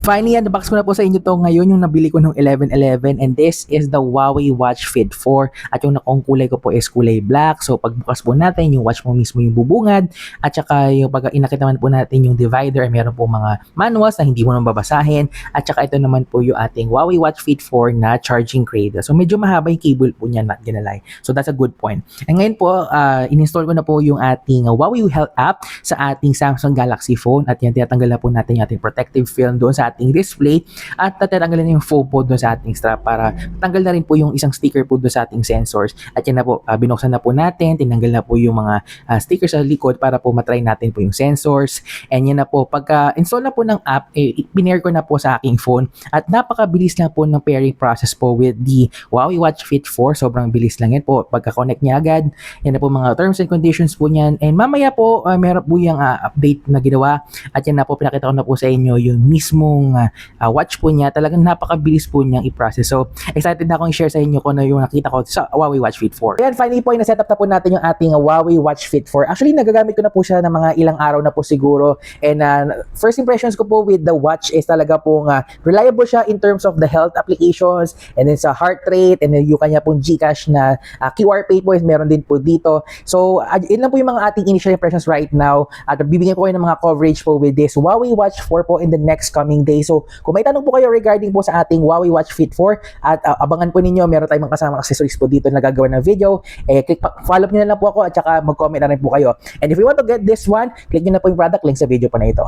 Finally, unbox ko na po sa inyo to ngayon yung nabili ko ng 11/11 and this is the Huawei Watch Fit 4 at yung nakong kulay ko po is kulay black. So pagbukas po natin, yung watch mo mismo yung bubungad at saka yung pag inakit naman po natin yung divider, meron po mga manuals na hindi mo naman babasahin at saka ito naman po yung ating Huawei Watch Fit 4 na charging cradle. So medyo mahaba yung cable po niya, not gonna lie. So that's a good point. And ngayon po, in-install ko na po yung ating Huawei Health app sa ating Samsung Galaxy phone at yan, tinatanggal na po natin yung ating protective film doon sa ating display at tatanggalin na yung foam po doon sa ating strap para tanggal na rin po yung isang sticker po doon sa ating sensors at yan na po, binuksan na po natin, tinanggal na po yung mga stickers sa likod para po matry natin po yung sensors and yan na po, pagka install na po ng app, pinair ko na po sa aking phone at napakabilis na po ng pairing process po with the Huawei Watch Fit 4, sobrang bilis lang yan po, pagka-connect niya agad, yan na po mga terms and conditions po niyan and mamaya po, meron po yung update na ginawa at yan na po, pinakita ko na po sa inyo yung mismong watch po niya, talagang napakabilis po niyang i-process. So, excited na akong i-share sa inyo kung ano yung nakita ko sa Huawei Watch Fit 4. Ayan, finally po, na-setup na po natin yung ating Huawei Watch Fit 4. Actually, nagagamit ko na po siya ng mga ilang araw na po siguro. And first impressions ko po with the watch is talaga pong reliable siya in terms of the health applications and then sa heart rate and then yung kanya pong GCash na QR Pay po is meron din po dito. So, yun lang po yung mga ating initial impressions right now. At bibigyan ko kayo ng mga coverage po with this Huawei Watch 4 po in the next coming day. So, kung may tanong po kayo regarding po sa ating Huawei Watch Fit 4 at abangan po ninyo, meron tayong mga kasamang accessories po dito na gagawa ng video, follow nyo na lang po ako at saka mag-comment na rin po kayo. And if you want to get this one, click nyo na po yung product link sa video po na ito.